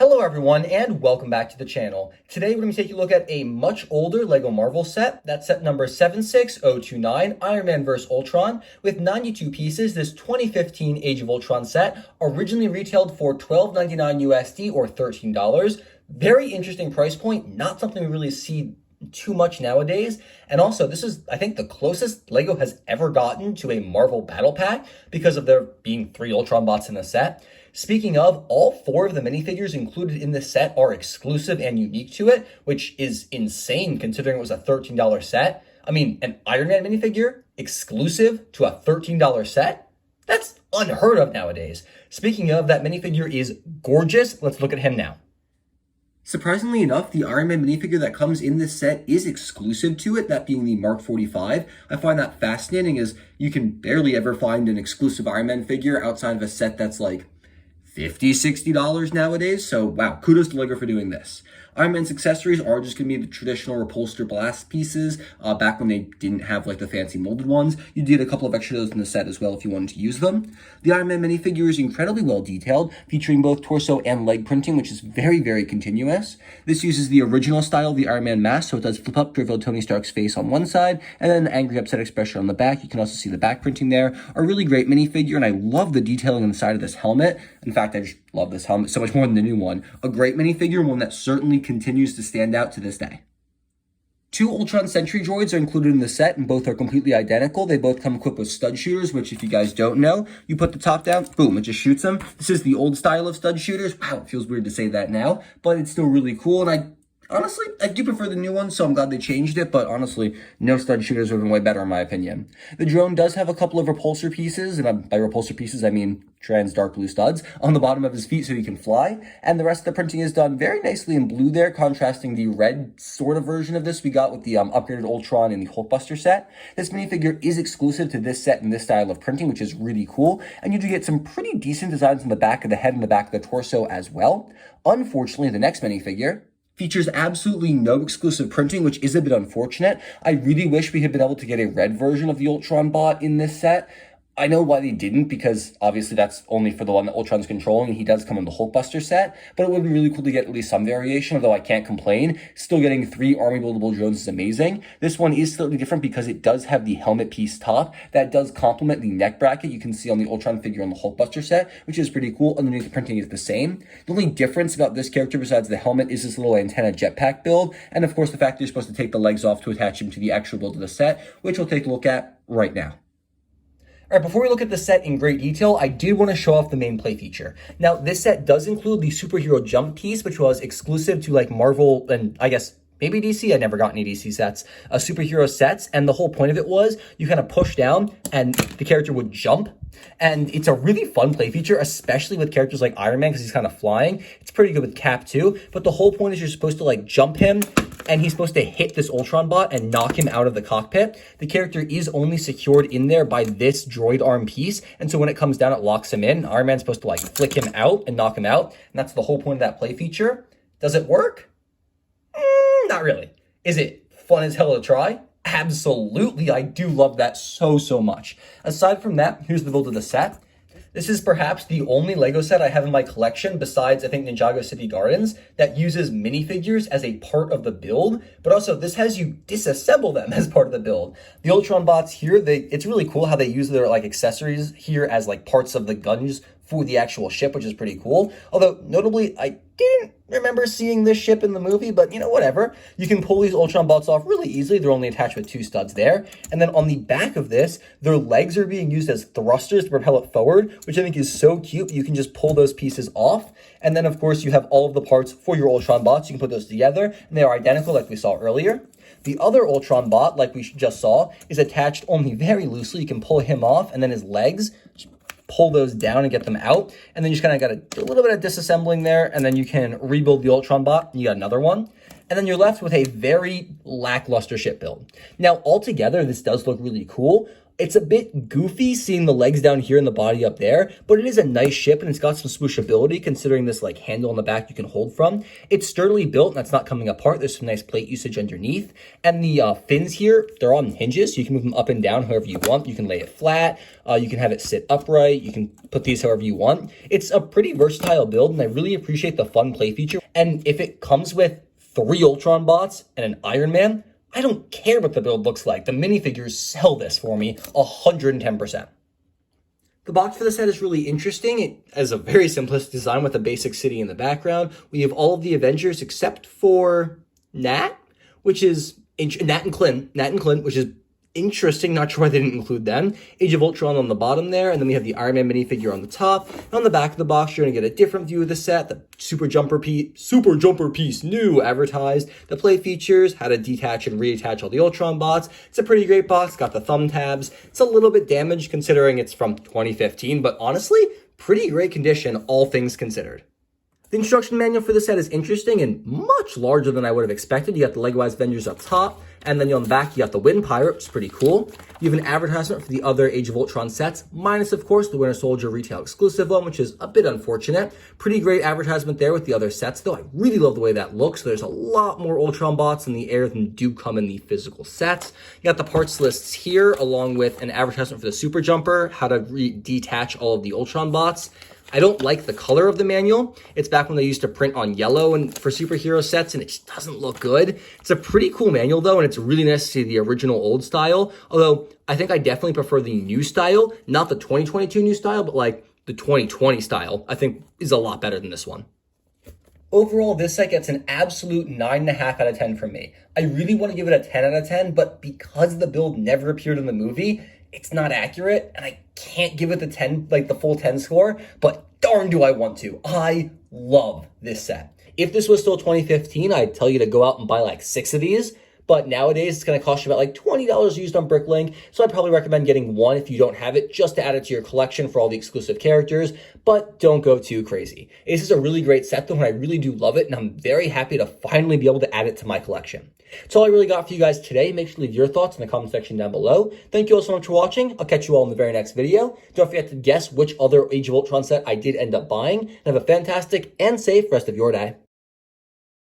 Hello everyone and welcome back to the channel. Today we're going to take a look at a much older LEGO Marvel set. That's set number 76029, Iron Man vs. Ultron. With 92 pieces, this 2015 Age of Ultron set originally retailed for $12.99 USD or $13. Very interesting price point, not something we really see too much nowadays. And also, this is, I think, the closest LEGO has ever gotten to a Marvel Battle Pack because of there being 3 Ultron bots in the set. Speaking of, all 4 of the minifigures included in this set are exclusive and unique to it, which is insane considering it was a $13 set. I mean, an Iron Man minifigure exclusive to a $13 set? That's unheard of nowadays. Speaking of, that minifigure is gorgeous. Let's look at him now. Surprisingly enough, the Iron Man minifigure that comes in this set is exclusive to it, that being the Mark 45. I find that fascinating as you can barely ever find an exclusive Iron Man figure outside of a set that's like $50, $60 nowadays, so wow, kudos to LEGO for doing this. Iron Man's accessories are just going to be the traditional repulsor blast pieces. Back when they didn't have like the fancy molded ones, you did a couple of extra those in the set as well if you wanted to use them. The Iron Man minifigure is incredibly well detailed, featuring both torso and leg printing, which is very, very continuous. This uses the original style of the Iron Man mask, so it does flip up to reveal Tony Stark's face on one side, and then an angry, upset expression on the back. You can also see the back printing there. A really great minifigure, and I love the detailing on the side of this helmet. In fact, I just love this helmet so much more than the new one. A great minifigure, one that certainly continues to stand out to this day. 2 Ultron Sentry droids are included in the set, and both are completely identical. They both come equipped with stud shooters, which if you guys don't know, you put the top down, boom, it just shoots them. This is the old style of stud shooters. Wow, it feels weird to say that now, but it's still really cool, and honestly, I do prefer the new one, so I'm glad they changed it, but honestly, no stud shooters would have been way better in my opinion. The drone does have a couple of repulsor pieces, and by repulsor pieces, I mean trans dark blue studs, on the bottom of his feet so he can fly, and the rest of the printing is done very nicely in blue there, contrasting the red sort of version of this we got with the upgraded Ultron in the Hulkbuster set. This minifigure is exclusive to this set and this style of printing, which is really cool, and you do get some pretty decent designs on the back of the head and the back of the torso as well. Unfortunately, the next minifigure features absolutely no exclusive printing, which is a bit unfortunate. I really wish we had been able to get a red version of the Ultron bot in this set. I know why they didn't, because obviously that's only for the one that Ultron's controlling, and he does come in the Hulkbuster set, but it would be really cool to get at least some variation, although I can't complain. Still getting 3 army buildable drones is amazing. This one is slightly different because it does have the helmet piece top that does complement the neck bracket you can see on the Ultron figure on the Hulkbuster set, which is pretty cool. Underneath, the printing is the same. The only difference about this character besides the helmet is this little antenna jetpack build, and of course the fact that you're supposed to take the legs off to attach him to the actual build of the set, which we'll take a look at right now. All right, before we look at the set in great detail, I did want to show off the main play feature. Now, this set does include the superhero jump piece, which was exclusive to like Marvel and I guess maybe DC. I never got any DC sets, superhero sets. And the whole point of it was you kind of push down and the character would jump. And it's a really fun play feature, especially with characters like Iron Man because he's kind of flying. It's pretty good with Cap too. But the whole point is you're supposed to like jump him, and he's supposed to hit this Ultron bot and knock him out of the cockpit. The character is only secured in there by this droid arm piece, and so when it comes down, it locks him in. Iron Man's supposed to like flick him out and knock him out, and that's the whole point of that play feature. Does it work? Not really. Is it fun as hell to try? Absolutely, I do love that so much. Aside from that, here's the build of the set. This is perhaps the only LEGO set I have in my collection besides, I think, Ninjago City Gardens that uses minifigures as a part of the build, but also this has you disassemble them as part of the build. The Ultron bots here, it's really cool how they use their like accessories here as like parts of the guns for the actual ship, which is pretty cool. Although, notably, I didn't remember seeing this ship in the movie, but you know, whatever. You can pull these Ultron bots off really easily. They're only attached with 2 studs there. And then on the back of this, their legs are being used as thrusters to propel it forward, which I think is so cute. You can just pull those pieces off. And then, of course, you have all of the parts for your Ultron bots. You can put those together, and they are identical like we saw earlier. The other Ultron bot, like we just saw, is attached only very loosely. You can pull him off, and then his legs, pull those down and get them out. And then you just kind of got to do a little bit of disassembling there, and then you can rebuild the Ultron bot, and you got another one. And then you're left with a very lackluster ship build. Now, altogether, this does look really cool. It's a bit goofy seeing the legs down here and the body up there, but it is a nice ship and it's got some smooshability considering this like handle on the back you can hold from. It's sturdily built and that's not coming apart. There's some nice plate usage underneath. And the fins here, they're on hinges, so you can move them up and down however you want. You can lay it flat, you can have it sit upright, you can put these however you want. It's a pretty versatile build and I really appreciate the fun play feature. And if it comes with 3 Ultron bots and an Iron Man, I don't care what the build looks like. The minifigures sell this for me 110%. The box for the set is really interesting. It has a very simplistic design with a basic city in the background. We have all of the Avengers except for Nat, which is Nat and Clint, which is interesting. Not sure why they didn't include them. Age of Ultron on the bottom there, and then we have the Iron Man minifigure on the top. And on the back of the box, you're gonna get a different view of the set. The super jumper piece, new, advertised. The play features, how to detach and reattach all the Ultron bots. It's a pretty great box. Got the thumb tabs. It's a little bit damaged considering it's from 2015, but honestly, pretty great condition, all things considered. The instruction manual for the set is interesting and much larger than I would have expected. You got the Lego Avengers up top, and then on the back, you got the Wind Pirate, which is pretty cool. You have an advertisement for the other Age of Ultron sets, minus, of course, the Winter Soldier retail exclusive one, which is a bit unfortunate. Pretty great advertisement there with the other sets, though. I really love the way that looks. There's a lot more Ultron bots in the air than do come in the physical sets. You got the parts lists here, along with an advertisement for the Super Jumper, how to detach all of the Ultron bots. I don't like the color of the manual. It's back when they used to print on yellow and for superhero sets, and it just doesn't look good. It's a pretty cool manual, though, and it's really nice to see the original old style. Although, I think I definitely prefer the new style. Not the 2022 new style, but like the 2020 style, I think is a lot better than this one. Overall, this set gets an absolute 9.5 out of 10 from me. I really want to give it a 10 out of 10, but because the build never appeared in the movie, it's not accurate, and I can't give it the 10, like the full 10 score, but darn do I want to. I love this set. If this was still 2015, I'd tell you to go out and buy like 6 of these, but nowadays it's going to cost you about like $20 used on Bricklink, so I'd probably recommend getting one if you don't have it, just to add it to your collection for all the exclusive characters, but don't go too crazy. This is a really great set though, and I really do love it, and I'm very happy to finally be able to add it to my collection. That's all I really got for you guys today. Make sure to leave your thoughts in the comment section down below. Thank you all so much for watching. I'll catch you all in the very next video. Don't forget to guess which other Age of Ultron set I did end up buying. And have a fantastic and safe rest of your day.